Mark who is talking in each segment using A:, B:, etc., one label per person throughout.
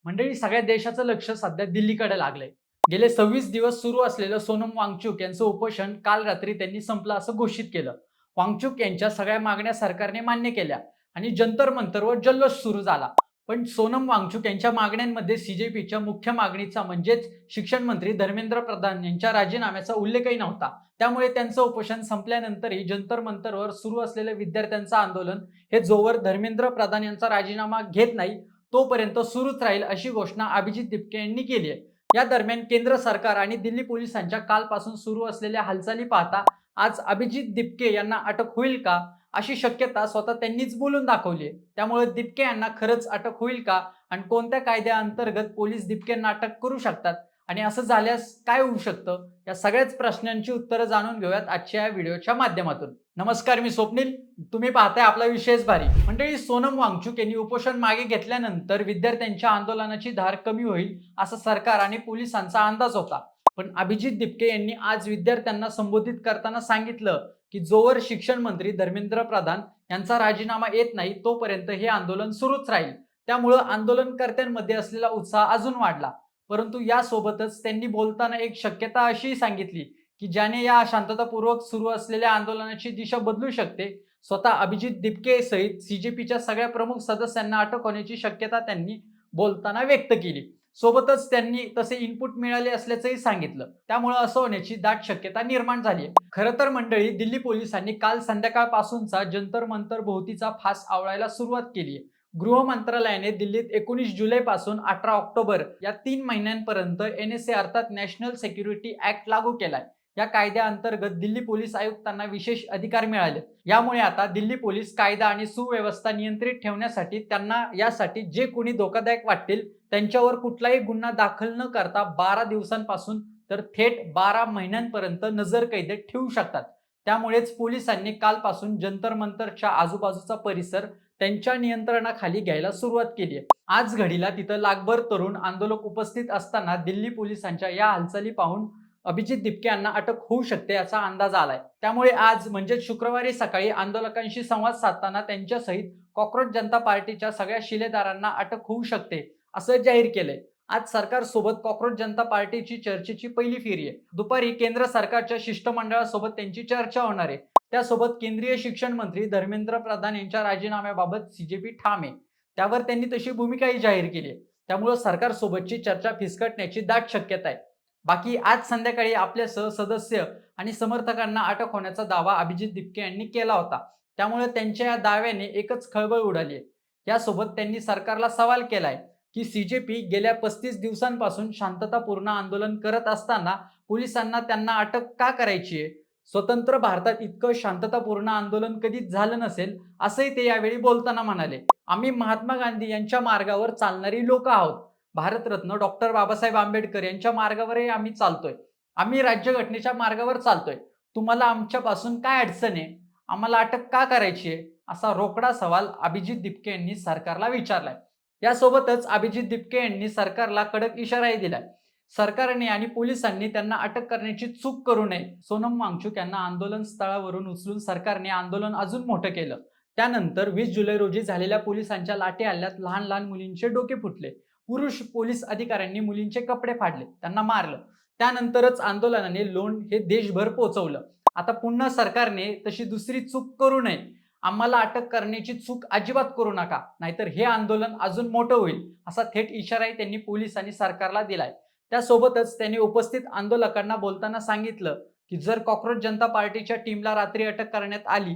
A: मंडळी, सगळ्या देशाचं लक्ष सध्या दिल्लीकडे लागलंय. गेले 26 दिवस सुरू असलेलं सोनम वांगचुक यांचं उपोषण काल रात्री त्यांनी संपलं असं घोषित केलं. वांगचुक यांच्या सगळ्या मागण्या सरकारने मान्य केल्या आणि जंतर मंतरवर जल्लोष सुरू झाला. पण सोनम वांगचुक यांच्या मागण्यांमध्ये सीजेपीच्या मुख्य मागणीचा म्हणजेच शिक्षण मंत्री धर्मेंद्र प्रधान यांच्या राजीनाम्याचा उल्लेखही नव्हता. त्यामुळे त्यांचं उपोषण संपल्यानंतरही जंतर मंतरवर सुरू असलेलं विद्यार्थ्यांचं आंदोलन हे जोवर धर्मेंद्र प्रधान यांचा राजीनामा घेत नाही तोपर्यंत सुरूच राहील अशी घोषणा अभिजित दिपके यांनी केली आहे. या दरम्यान केंद्र सरकार आणि दिल्ली पोलिसांच्या कालपासून सुरू असलेल्या हालचाली पाहता आज अभिजित दिपके यांना अटक होईल का अशी शक्यता स्वतः त्यांनीच बोलून दाखवली आहे. त्यामुळे दिपके यांना खरंच अटक होईल का आणि कोणत्या कायद्याअंतर्गत पोलीस दिपकेंना अटक करू शकतात आणि असं झाल्यास काय होऊ शकतं, या सगळ्याच प्रश्नांची उत्तरं जाणून घेऊयात आजच्या या व्हिडिओच्या माध्यमातून. नमस्कार, मी स्वप्नील. तुम्ही पाहताय आपला विशेष भारी. मंडळी, सोनम वांगचुक यांनी उपोषण मागे घेतल्यानंतर विद्यार्थ्यांच्या आंदोलनाची धार कमी होईल असा सरकार आणि पोलिसांचा अंदाज होता. पण अभिजित दिपके यांनी आज विद्यार्थ्यांना संबोधित करताना सांगितलं की जोवर शिक्षण मंत्री धर्मेंद्र प्रधान यांचा राजीनामा येत नाही तोपर्यंत हे आंदोलन सुरूच राहील. त्यामुळं आंदोलनकर्त्यांमध्ये असलेला उत्साह अजून वाढला. परंतु यासोबतच त्यांनी बोलताना एक शक्यता अशी सांगितली की ज्याने या शांततापूर्वक सुरू असलेल्या आंदोलनाची दिशा बदलू शकते. स्वतः अभिजित दिपके सहित सीजेपीच्या सगळ्या प्रमुख सदस्यांना अटक होण्याची शक्यता त्यांनी बोलताना व्यक्त केली. सोबतच त्यांनी तसे इनपुट मिळाले असल्याचंही सांगितलं. त्यामुळे असं होण्याची दाट शक्यता निर्माण झाली आहे. खरं तर मंडळी, दिल्ली पोलिसांनी काल संध्याकाळपासूनचा जंतर मंतर भोवतीचा फास आवळायला सुरुवात केली आहे. गृह मंत्रालयाने दिल्लीत 19 जुलैपासून 18 ऑक्टोबर या 3 महिन्यांपर्यंत NSA अर्थात नॅशनल सिक्युरिटी ऍक्ट लागू केलाय. या कायद्याअंतर्गत दिल्ली पोलीस आयुक्तांना विशेष अधिकार मिळाले. यामुळे आता दिल्ली पोलीस कायदा आणि सुव्यवस्था नियंत्रित ठेवण्यासाठी त्यांना यासाठी जे कोणी धोकादायक वाटतील त्यांच्यावर कुठलाही गुन्हा दाखल न करता 12 दिवसांपासून तर थेट 12 महिन्यांपर्यंत नजरकैदेत ठेवू शकतात. त्यामुळेच पोलिसांनी कालपासून जंतर मंतरच्या आजूबाजूचा परिसर त्यांच्या नियंत्रणाखाली घ्यायला सुरुवात केली आहे. आज घडीला तिथं लाखभर तरुण आंदोलक उपस्थित असताना दिल्ली पोलिसांच्या या हालचाली पाहून अभिजित दिपके यांना अटक होऊ शकते याचा अंदाज आलाय. त्यामुळे आज म्हणजे शुक्रवारी सकाळी आंदोलकांशी संवाद साधताना त्यांच्यासहित कॉक्रोच जनता पार्टीच्या सगळ्या शिलेदारांना अटक होऊ शकते असं जाहीर केलंय. आज सरकारसोबत कॉक्रोच जनता पार्टीची चर्चेची पहिली फेरी आहे. दुपारी केंद्र सरकारच्या शिष्टमंडळासोबत त्यांची चर्चा होणार आहे. त्यासोबत केंद्रीय शिक्षण मंत्री धर्मेंद्र प्रधान यांच्या राजीनाम्याबाबत सीजेपी ठाम आहे. त्यावर त्यांनी तशी भूमिकाही जाहीर केली आहे. त्यामुळे सरकारसोबतची चर्चा फिसकटण्याची दाट शक्यता आहे. बाकी आज संध्याकाळी आपल्यासह सदस्य आणि समर्थकांना अटक होण्याचा दावा अभिजित दिपके यांनी केला होता. त्यामुळे त्यांच्या या दाव्याने एकच खळबळ उडाली आहे. यासोबत त्यांनी सरकारला सवाल केलाय की सीजेपी गेल्या 35 दिवसांपासून शांततापूर्ण आंदोलन करत असताना पोलिसांना त्यांना अटक का करायची आहे. स्वतंत्र भारतात इतकं शांततापूर्ण आंदोलन कधीच झालं नसेल असंही ते यावेळी बोलताना म्हणाले. आम्ही महात्मा गांधी यांच्या मार्गावर चालणारी लोक आहोत. भारतरत्न डॉक्टर बाबासाहेब आंबेडकर यांच्या मार्गावरही आम्ही चालतोय. आम्ही राज्यघटनेच्या मार्गावर चालतोय. तुम्हाला आमच्यापासून काय अडचण आहे, आम्हाला अटक का करायची आहे, असा रोकडा सवाल अभिजित दिपके यांनी सरकारला विचारलाय. यासोबतच अभिजित दिपके यांनी सरकारला कडक इशाराही दिलाय. सरकारने आणि पोलिसांनी त्यांना अटक करण्याची चूक करू नये. सोनम वांगचुक यांना आंदोलन स्थळावरून उचलून सरकारने आंदोलन अजून मोठं केलं. त्यानंतर 20 जुलै रोजी झालेल्या पोलिसांच्या लाठी हल्ल्यात लहान लहान मुलींचे डोके फुटले. पुरुष पोलीस अधिकाऱ्यांनी मुलींचे कपडे फाडले, त्यांना मारलं. त्यानंतरच आंदोलनाने लोण हे देशभर पोहोचवलं. आता पुन्हा सरकारने तशी दुसरी चूक करू नये. आम्हाला अटक करण्याची चूक अजिबात करू नका, नाहीतर हे आंदोलन अजून मोठं होईल असा थेट इशाराही त्यांनी पोलीस आणि सरकारला दिलाय. त्यासोबतच त्यांनी उपस्थित आंदोलकांना बोलताना सांगितलं की जर कॉक्रोच जनता पार्टीच्या टीमला रात्री अटक करण्यात आली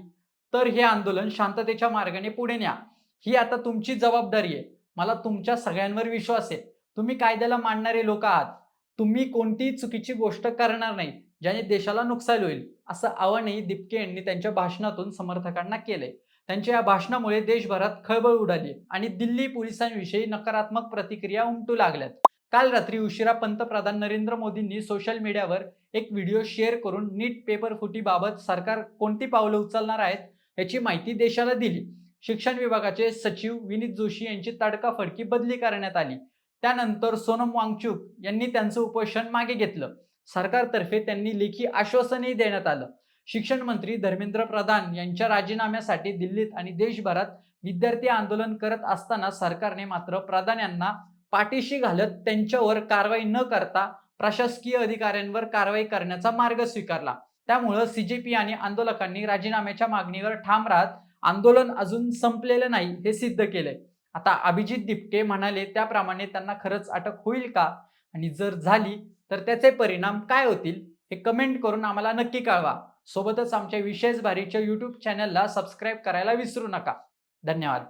A: तर हे आंदोलन शांततेच्या मार्गाने पुढे न्या. ही आता तुमची जबाबदारी आहे. मला तुमच्या सगळ्यांवर विश्वास आहे. तुम्ही कायद्याला मानणारे लोक आहात. तुम्ही कोणतीही चुकीची गोष्ट करणार नाही ज्याने देशाला नुकसान होईल, असं आवाहनही दिपके यांनी त्यांच्या भाषणातून समर्थकांना केलंय. त्यांच्या या भाषणामुळे देशभरात खळबळ उडाली आणि दिल्ली पोलिसांविषयी नकारात्मक प्रतिक्रिया उमटू लागल्यात. काल रात्री उशिरा पंतप्रधान नरेंद्र मोदींनी सोशल मीडियावर एक व्हिडिओ शेअर करून नीट पेपर फुटीबाबत सरकार कोणती पावलं उचलणार आहेत याची माहिती देशाला दिली. शिक्षण विभागाचे सचिव विनीत जोशी यांची तडकाफडकी बदली करण्यात आली. त्यानंतर सोनम वांगचुक यांनी त्यांचं उपोषण मागे घेतलं. सरकारतर्फे त्यांनी लेखी आश्वासनही देण्यात आलं. शिक्षण मंत्री धर्मेंद्र प्रधान यांच्या राजीनाम्यासाठी दिल्लीत आणि देशभरात विद्यार्थी आंदोलन करत असताना सरकारने मात्र प्रधान यांना पाठीशी घालत त्यांच्यावर कारवाई न करता प्रशासकीय अधिकाऱ्यांवर कारवाई करण्याचा मार्ग स्वीकारला. त्यामुळं सीजेपी आणि आंदोलकांनी राजीनाम्याच्या मागणीवर ठाम राहत आंदोलन अजून संपलेलं नाही हे सिद्ध केलंय. आता अभिजित दिपके म्हणाले त्याप्रमाणे त्यांना खरंच अटक होईल का, आणि जर झाली तर त्याचे परिणाम काय होतील हे कमेंट करून आम्हाला नक्की कळवा. सोबतच आमच्या विशेष भारीच्या YouTube चॅनलला सबस्क्राईब करायला विसरू नका. धन्यवाद.